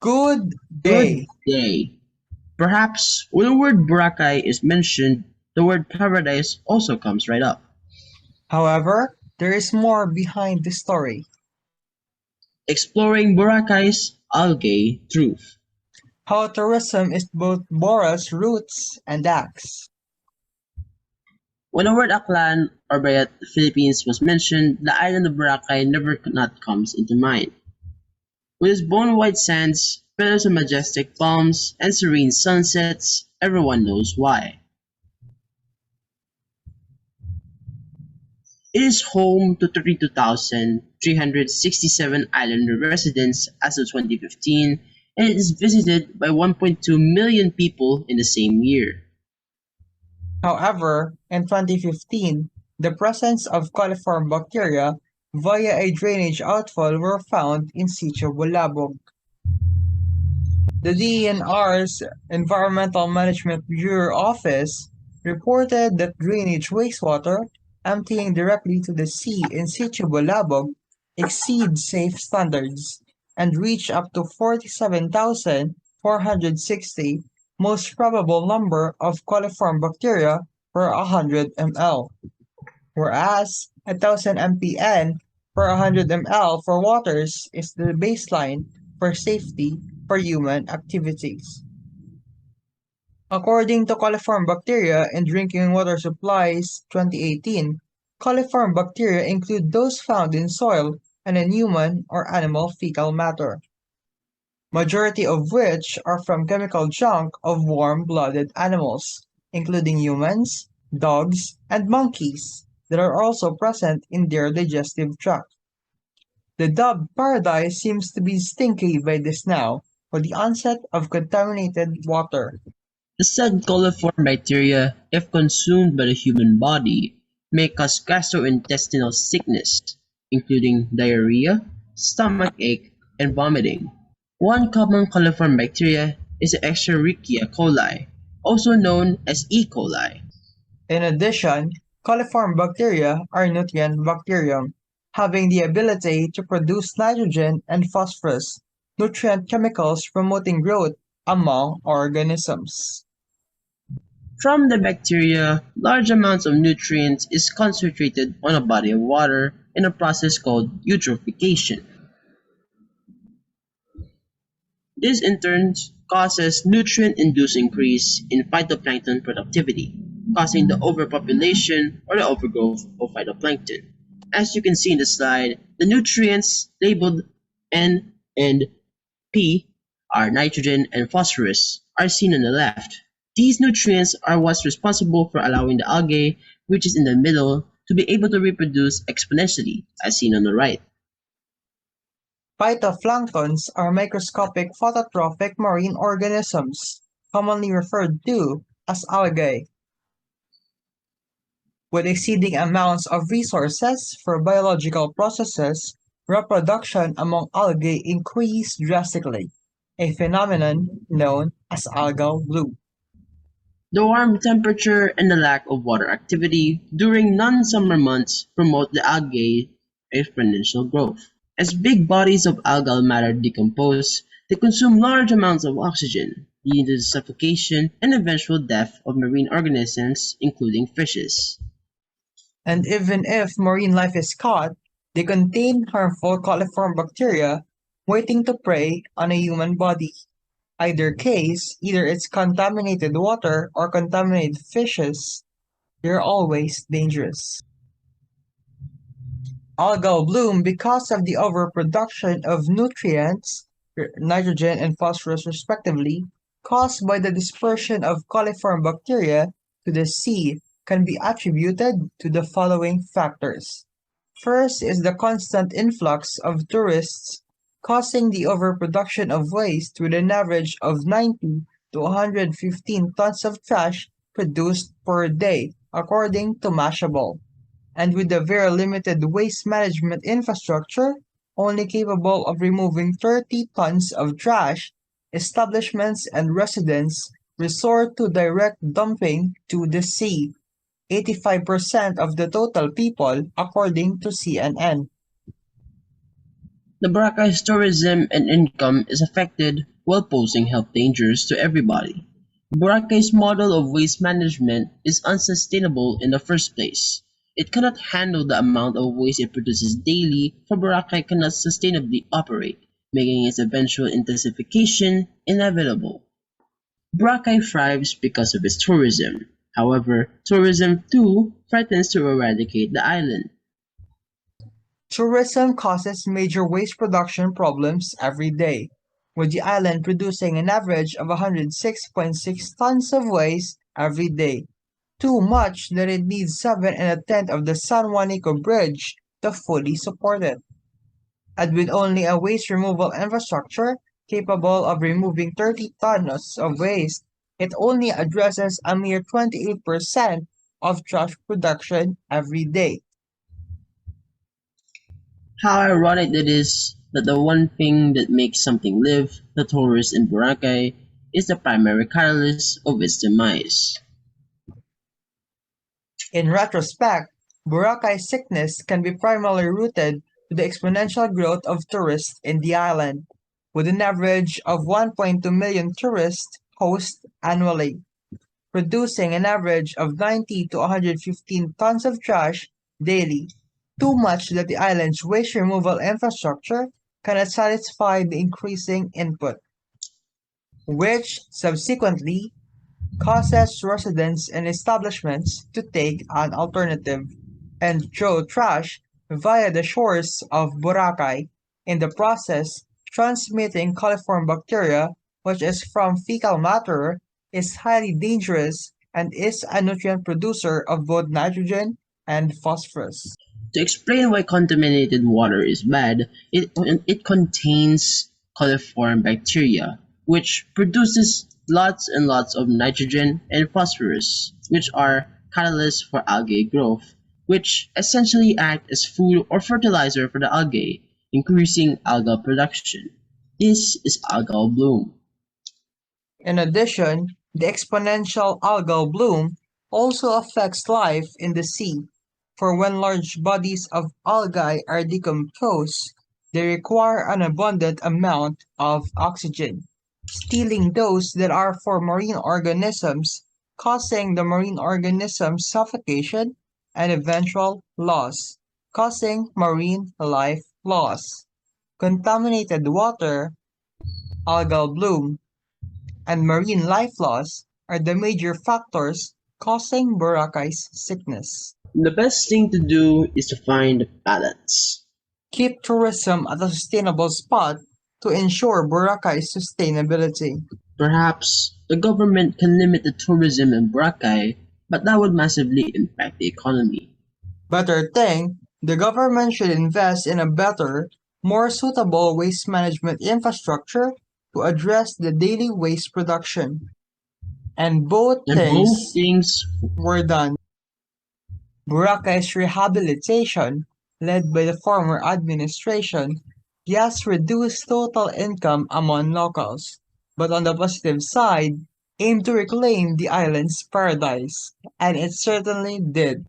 Good Good day. day. Perhaps when the word Boracay is mentioned, the word paradise also comes right up. However, there is more behind the story. Exploring Boracay's algae truth. How tourism is both Bora's roots and axe. When the word Aklan or Bayat Philippines was mentioned, the island of Boracay never not comes into mind. With its bone white sands, pillars of majestic palms, and serene sunsets, everyone knows why. It is home to 32,367 island residents as of 2015, and it is visited by 1.2 million people in the same year. However, in 2015, the presence of coliform bacteria via a drainage outfall were found in situ Bulabog. The DENR's Environmental Management Bureau office reported that drainage wastewater emptying directly to the sea in situ Bulabog exceeds safe standards and reach up to 47,460 most probable number of coliform bacteria per 100 ml, whereas 1,000 mpn per 100 ml for waters is the baseline for safety for human activities. According to Coliform Bacteria in Drinking Water Supplies 2018, coliform bacteria include those found in soil and in human or animal fecal matter, majority of which are from chemical junk of warm-blooded animals, including humans, dogs, and monkeys, that are also present in their digestive tract. The dubbed paradise seems to be stinky by this now, for the onset of contaminated water. The said coliform bacteria, if consumed by the human body, may cause gastrointestinal sickness, including diarrhea, stomach ache, and vomiting. One common coliform bacteria is Escherichia coli, also known as E. coli. In addition, coliform bacteria are nutrient bacterium, having the ability to produce nitrogen and phosphorus, nutrient chemicals promoting growth among organisms. From the bacteria, large amounts of nutrients is concentrated on a body of water in a process called eutrophication. This in turn causes nutrient-induced increase in phytoplankton productivity, causing the overpopulation or the overgrowth of phytoplankton. As you can see in the slide, the nutrients labeled N and P are nitrogen and phosphorus are seen on the left. These nutrients are what's responsible for allowing the algae, which is in the middle, to be able to reproduce exponentially, as seen on the right. Phytoplanktons are microscopic phototrophic marine organisms, commonly referred to as algae, with exceeding amounts of resources for biological processes. Reproduction among algae increased drastically, a phenomenon known as algal bloom. The warm temperature and the lack of water activity during non-summer months promote the algae exponential growth. As big bodies of algal matter decompose, they consume large amounts of oxygen, leading to the suffocation and eventual death of marine organisms, including fishes. And even if marine life is caught, they contain harmful coliform bacteria waiting to prey on a human body. Either case, either it's contaminated water or contaminated fishes, they're always dangerous. Algal bloom because of the overproduction of nutrients, nitrogen and phosphorus respectively, caused by the dispersion of coliform bacteria to the sea can be attributed to the following factors. First is the constant influx of tourists causing the overproduction of waste with an average of 90 to 115 tons of trash produced per day, according to Mashable, and with a very limited waste management infrastructure, only capable of removing 30 tons of trash, establishments and residents resort to direct dumping to the sea, 85% of the total people, according to CNN. The Boracay's tourism and income is affected while posing health dangers to everybody. Boracay's model of waste management is unsustainable in the first place. It cannot handle the amount of waste it produces daily, for Boracay cannot sustainably operate, making its eventual intensification inevitable. Boracay thrives because of its tourism. However, tourism too threatens to eradicate the island. Tourism causes major waste production problems every day, with the island producing an average of 106.6 tons of waste every day, too much that it needs 7 1/10 of the San Juanico Bridge to fully support it. And with only a waste removal infrastructure capable of removing 30 tons of waste, it only addresses a mere 28% of trash production every day. How ironic it is that the one thing that makes something live, the tourist in Boracay, is the primary catalyst of its demise. In retrospect, Boracay's sickness can be primarily rooted to the exponential growth of tourists in the island, with an average of 1.2 million tourists hosts annually, producing an average of 90 to 115 tons of trash daily, too much that the island's waste removal infrastructure cannot satisfy the increasing input, which subsequently causes residents and establishments to take an alternative and throw trash via the shores of Boracay, in the process transmitting coliform bacteria, which is from fecal matter, is highly dangerous, and is a nutrient producer of both nitrogen and phosphorus. To explain why contaminated water is bad, it contains coliform bacteria, which produces lots and lots of nitrogen and phosphorus, which are catalysts for algae growth, which essentially act as food or fertilizer for the algae, increasing algal production. This is algal bloom. In addition, the exponential algal bloom also affects life in the sea, for when large bodies of algae are decomposed, they require an abundant amount of oxygen, stealing those that are for marine organisms, causing the marine organisms suffocation and eventual loss, causing marine life loss. Contaminated water, algal bloom, and marine life loss are the major factors causing Boracay's sickness. The best thing to do is to find balance. Keep tourism at a sustainable spot to ensure Boracay's sustainability. Perhaps the government can limit the tourism in Boracay, but that would massively impact the economy. Better thing, the government should invest in a better, more suitable waste management infrastructure to address the daily waste production. And both And both things things. were done. Boracay's rehabilitation, led by the former administration, yes reduced total income among locals, but on the positive side, aimed to reclaim the island's paradise, and it certainly did.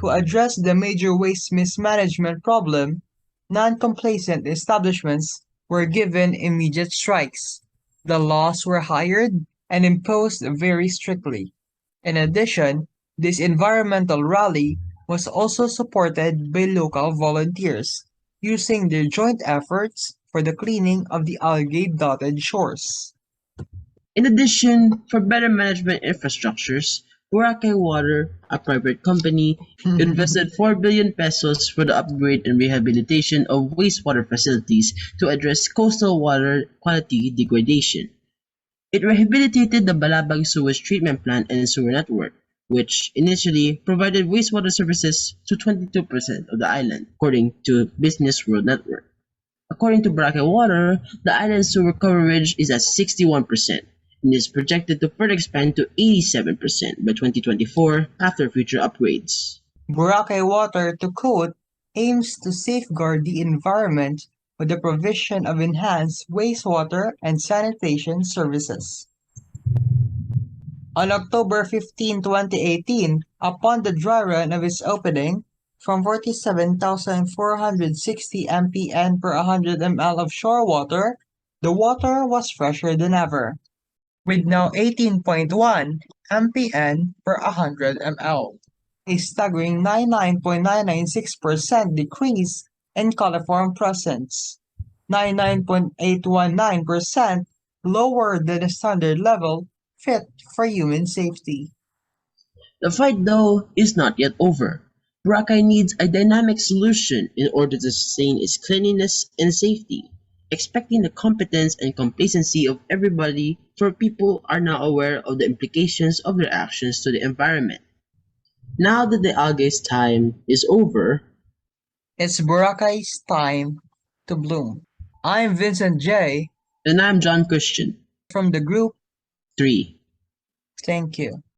To address the major waste mismanagement problem, non-complacent establishments were given immediate strikes. The laws were hired and imposed very strictly. In addition, this environmental rally was also supported by local volunteers, using their joint efforts for the cleaning of the algae-dotted shores. In addition, for better management infrastructures, Boracay Water, a private company, invested 4 billion pesos for the upgrade and rehabilitation of wastewater facilities to address coastal water quality degradation. It rehabilitated the Balabag sewage treatment plant and sewer network, which initially provided wastewater services to 22% of the island, according to Business World Network. According to Boracay Water, the island's sewer coverage is at 61% and is projected to further expand to 87% by 2024 after future upgrades. Boracay Water, to quote, aims to safeguard the environment with the provision of enhanced wastewater and sanitation services. On October 15, 2018, upon the dry run of its opening, from 47,460 mpn per 100 ml of shore water, the water was fresher than ever, with now 18.1 mpn per 100 ml, a staggering 99.996% decrease in coliform presence, 99.819% lower than the standard level fit for human safety. The fight, though, is not yet over. Boracay needs a dynamic solution in order to sustain its cleanliness and safety, expecting the competence and complacency of everybody, for people are now aware of the implications of their actions to the environment. Now that the algae's time is over, It's Boracay's time to bloom. I'm Vincent J. and I'm John Christian. from the group. 3. Thank you.